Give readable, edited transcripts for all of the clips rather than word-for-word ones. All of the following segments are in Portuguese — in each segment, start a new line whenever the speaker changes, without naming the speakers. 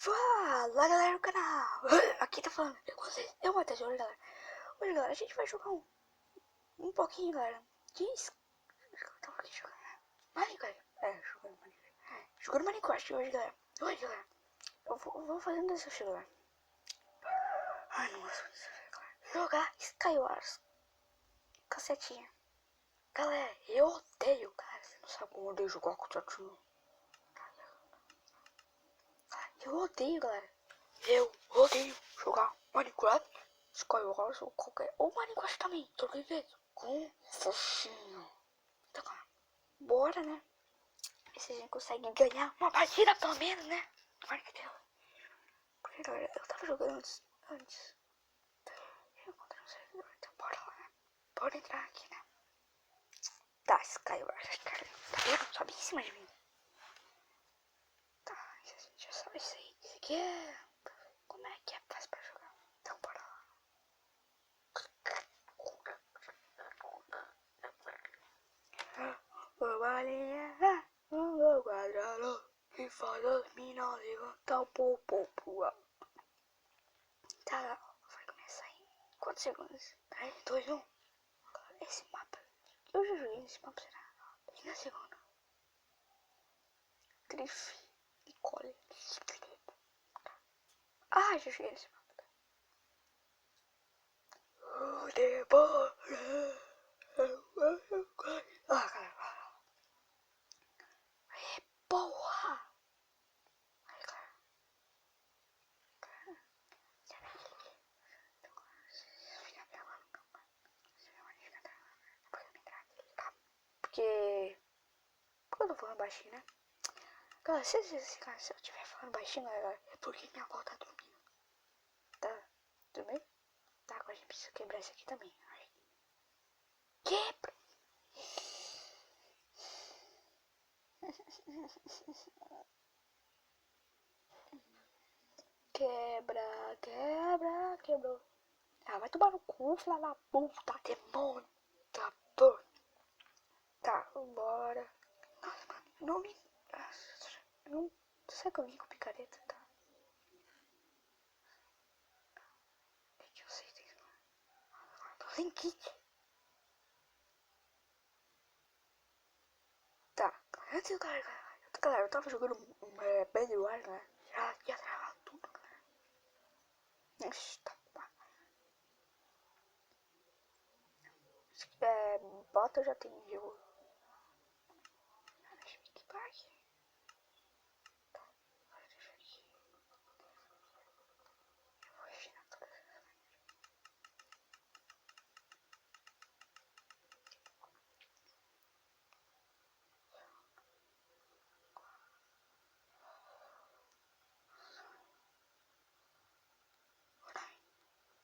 Fala galera do canal, aqui tá falando com vocês, eu vou até hoje galera. Hoje galera, a gente vai jogar um pouquinho galera, tava aqui jogando Minecraft, jogando Minecraft hoje galera. Hoje galera, eu vou fazendo isso galera. Ai nossa, jogar Skywars, cacetinha. Galera, eu odeio, cara, você não sabe como eu odeio jogar com o Tchotchu. Eu odeio galera, eu odeio jogar Minecraft, Skywars ou qualquer, ou Minecraft também, toda vez, com fofinho. Então, cara, bora, né? E se a gente consegue ganhar uma partida pelo menos, né? Tomara que deu. Porque, galera, eu tava jogando antes. Eu encontrei um servidor, então bora lá, né? Bora entrar aqui, né? Tá, Skywars, cara, tá vendo? Sobe em cima de mim. Tá, a gente já sabe isso aí. Isso aqui é... Como é que é fácil pra jogar? Então bora lá. O balinha, o quadrado, que faz as minas levantar o popo. Tá, vai começar em quantos segundos? 3, 2, 1. Esse mapa, eu já joguei nesse mapa, será? 30 segundos. Grife e cole. Ah, já joguei nesse mapa. Ah, cara. Porra! Ai, cara. Porque eu tô falando baixinho, né? Galera, se eu estiver falando baixinho, galera, é porque minha avó tá dormindo. Tá? Tudo bem? Tá, agora a gente precisa quebrar isso aqui também. Ai. Quebra! Quebrou. Ah, vai tomar no cu, filha da puta, demônio. Tá bom. Tá, bora. Nossa, mano, não me... Não... Será que eu vim com picareta, tá? O que eu sei disso? Tô sem kit. Tá, antes, galera, eu tava jogando Bad Wars, né? Já travava tudo, galera. Ixi, tá. Bota eu já tenho, viu? Deixa eu equipar aqui. Tá, agora deixa aqui. Eu vou refinar todas as maneiras.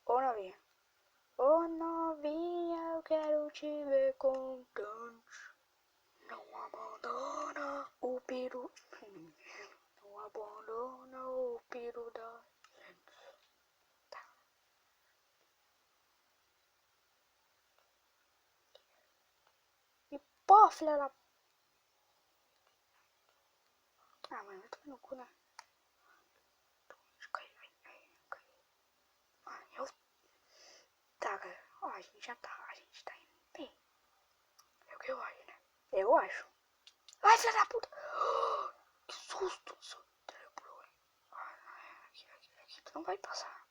Ô novinha. Ô novinha, eu quero te ver contente. Não abandona o peru. Não abandona o peru da gente. Tá. E pô, filha da... Ah, mano, eu tô no cu, né? Cai. Ah, eu... Tá, galera. Ó, a gente tá indo bem. É o que eu acho, né? Eu acho. Ai, filha da puta! Que susto! Aqui, tu não vai passar.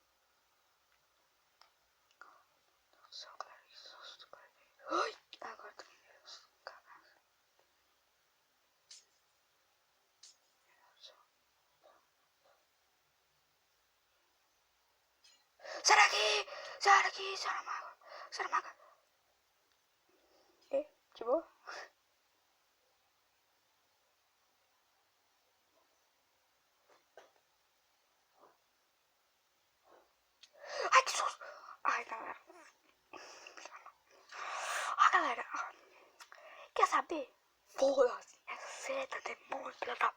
Nossa, galera, que susto, cara. Ai, agora tô nervoso. Cagada. Sai daqui! Sai daqui, Saramago. E, de boa? Ai, que susto! Ai, galera. Ah, galera. Quer saber? Foda-se. É seta, demônio, filha da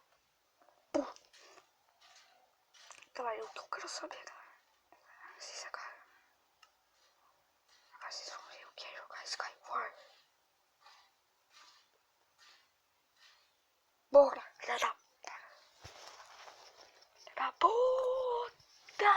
puta. Galera, o que eu quero saber, galera? Vocês agora vocês vão ver o que é jogar Skywars. Bora, filha da puta!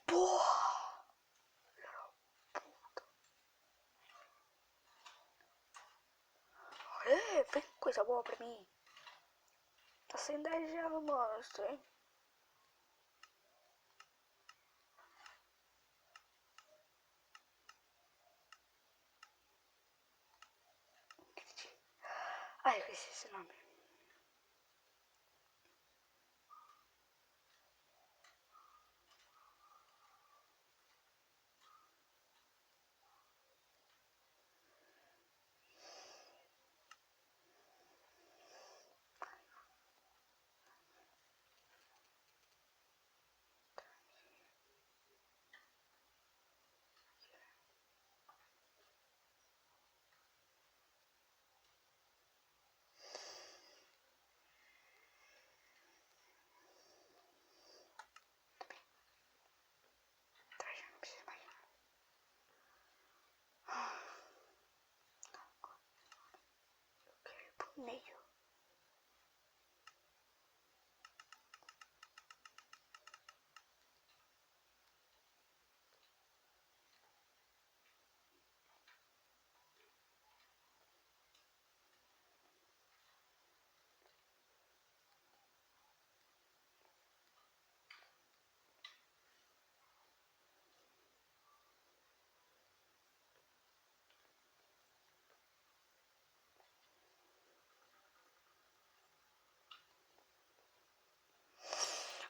Porra! Vem coisa boa pra mim. Tá sem 10 já no monstro, hein? Ai, eu esqueci esse nome. Não precisa mais. Eu quero ir pro meio.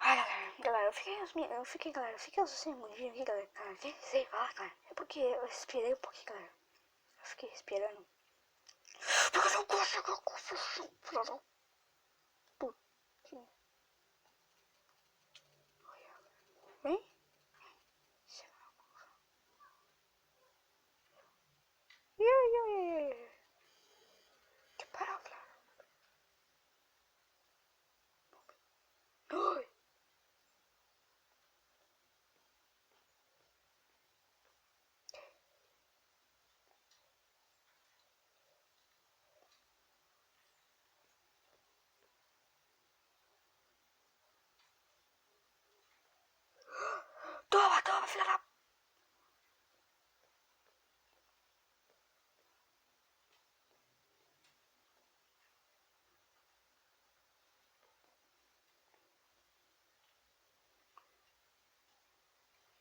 Ai, galera, galera, eu fiquei assim, mundinho aqui, galera. Sei lá, cara. É porque eu respirei um pouquinho, galera. Eu fiquei respirando. Porque eu não consigo confusão, filha da putinha. Vem? Que palavra? Ai. Toma, toma, filha da... O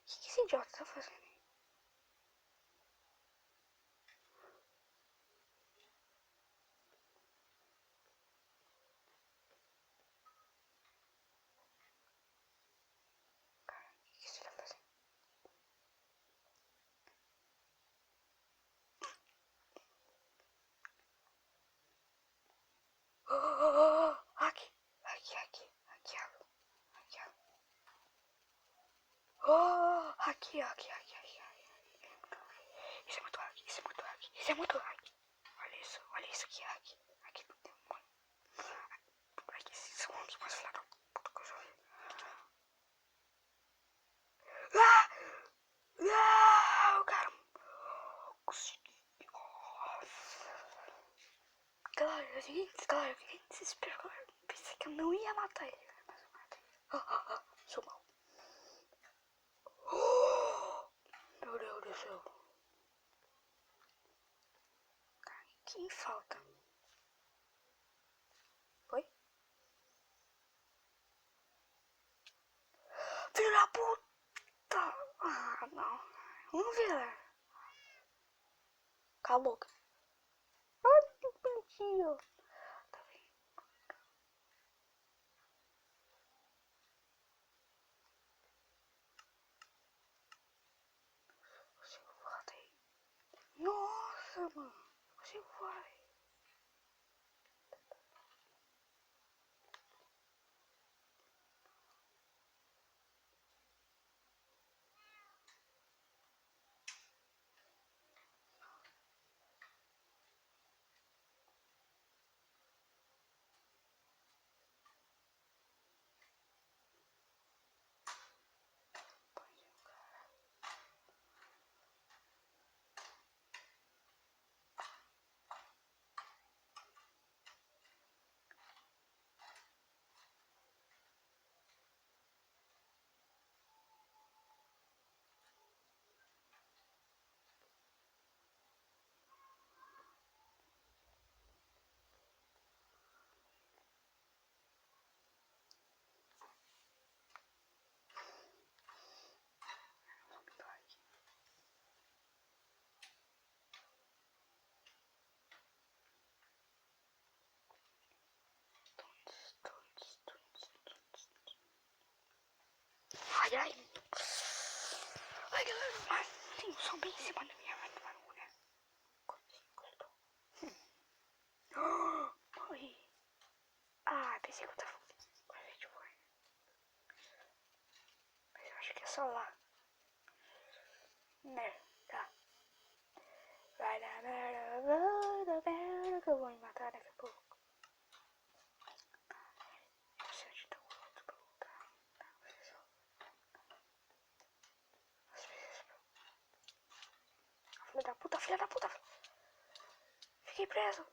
que esse idiota tá fazendo? O que você tá fazendo? Aqui, aqui, aqui, aqui, aqui, aqui, aqui, aqui, aqui. Isso é muito hack, isso é muito hack, isso é muito hack. Olha isso aqui, hack. Aqui não tem um... Aqui esses são os mais filha da puta que eu já vi. Ah! Não, cara. Consegui. Galera, eu fiquei em desespero, galera. Pensei que eu não ia matar ele, mas eu matei. Sou mal. Meu Deus do céu. Quem falta? Oi? Filho da puta! Ah, não. Vamos ver. Cala a boca. Ai, que bonitinho. Tá bem. Você voar daí. Nossa, mano. Você voar daí. sei que eu tava. Agora a gente foi. Mas eu acho que é só lá. Né, tá. Vai dar merda que eu vou me matar daqui a pouco. Eu sei onde tá o outro pra lutar. Às vezes. Filha da puta, filha da puta. Fiquei preso.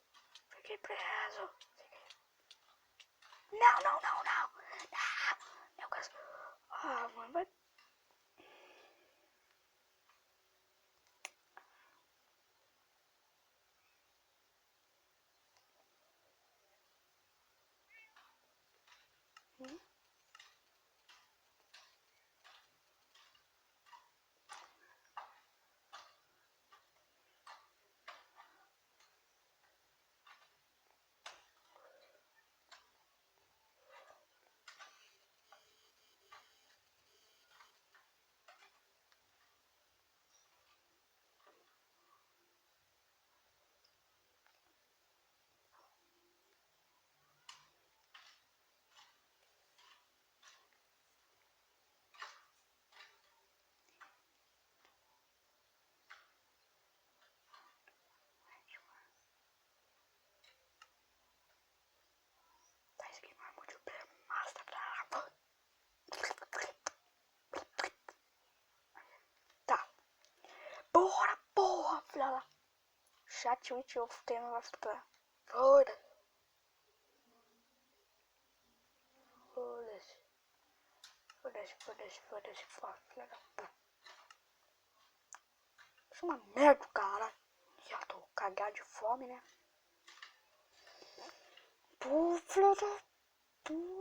Fiquei preso. Não, não, não, não. Não. Meu caso. Ah, mano, vai. Tá, isso aqui não é muito bem. Mas tá pra. Tá. Bora, porra, filha da. Chat with your tema vai ficar. Bora. Foda-se. Foda-se, foda-se, foda-se, filha da puta. Isso é uma merda, cara. Já tô cagado de fome, né? Pô, filha da puta.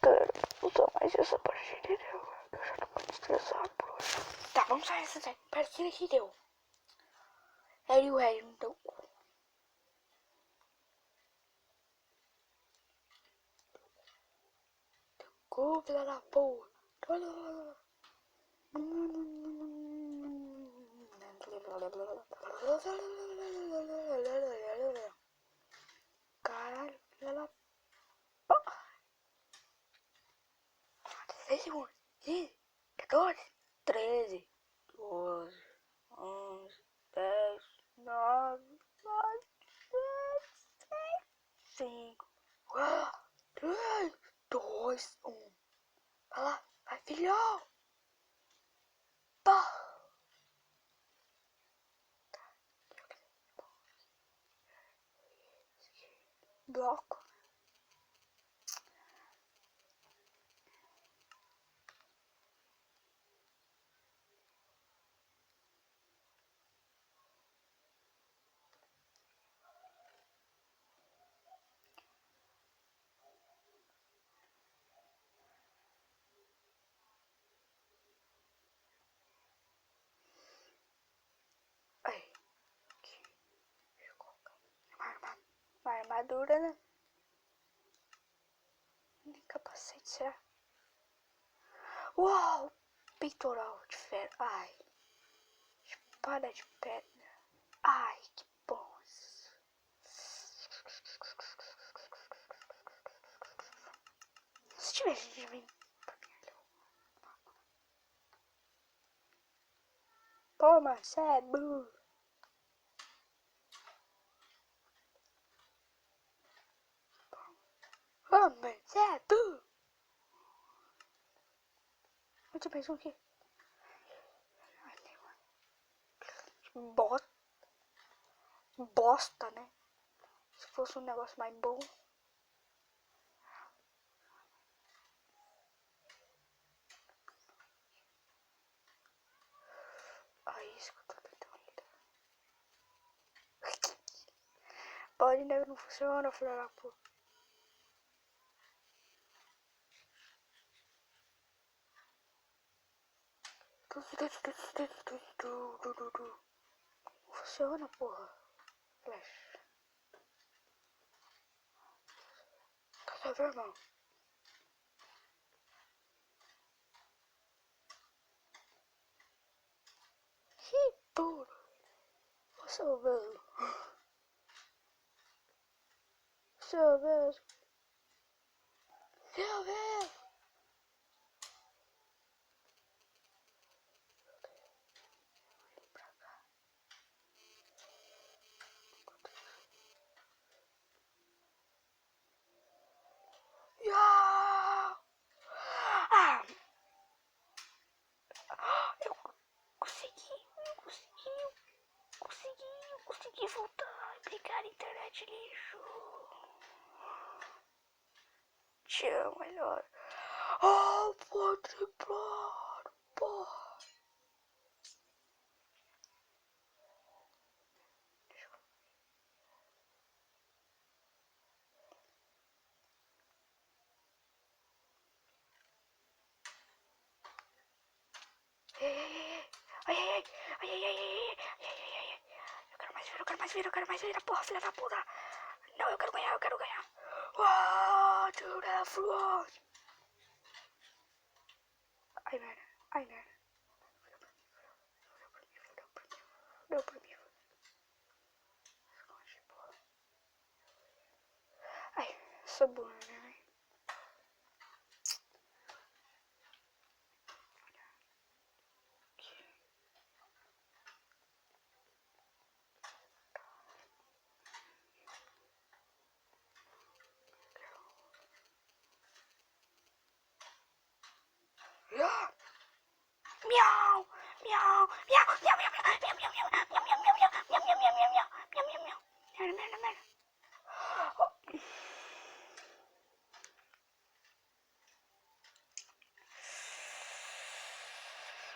Cara, usar mais essa partida, eu já tô muito estressado por hoje. Tá, vamos sair essa partida que deu. Anyway, então. Cu, filha da porra. Caralho, filha da porra. 16 segundos. 15, 14, 13, 12, 11, 10, 9, 8, 7, 6, 5, 4, 3, 2, 1. Vai lá, vai, filhão. Pá. Bloco. Aí. Aqui. Deixa eu colocar. Uma armadura, né? Capacete, será? Uau! Peitoral de ferro. Ai. Espada de pedra. Ai, que bom isso. Se tiver gente de mim. Toma, cê é burro. Toma, cê é burro. Eu te penso o quê? Bosta. Bosta, né? Se fosse um negócio mais bom. Ah, isso que eu tô tentando lidar. Pode, né? Não funciona, filha da puta. Não funciona, porra. Flash. Cadê, irmão? tudo. Seu mesmo. Seu mesmo. Seu mesmo. Ah, eu consegui voltar e brigar internet lixo. Te amo, melhor. Oh, pode parar, porra. Ai. Eu quero mais ver, porra, filha da puta. Não, eu quero ganhar. Uau, dude, everyone. Ai, merda. Deu pra mim. Ai, sou burra, né? Miau. Merda.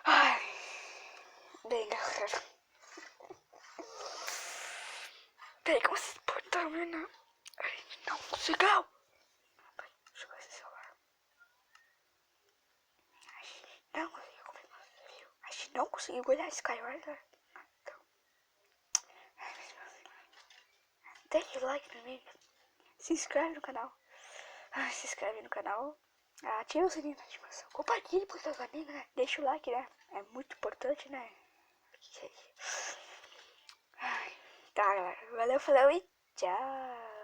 Ai, bem, galera. Peraí, como se portar, menina? Ai, não conseguiu. Deixa eu ver esse celular. Não conseguiu, a gente não conseguiu olhar esse Skyward. Então, deixa o like no vídeo. Se inscreve no canal. Se inscreve no canal. Ativa o sininho da notificação. Compartilhe com seus amigos, né? Deixa o like, né? É muito importante, né? Tá, galera. Valeu, falou e tchau.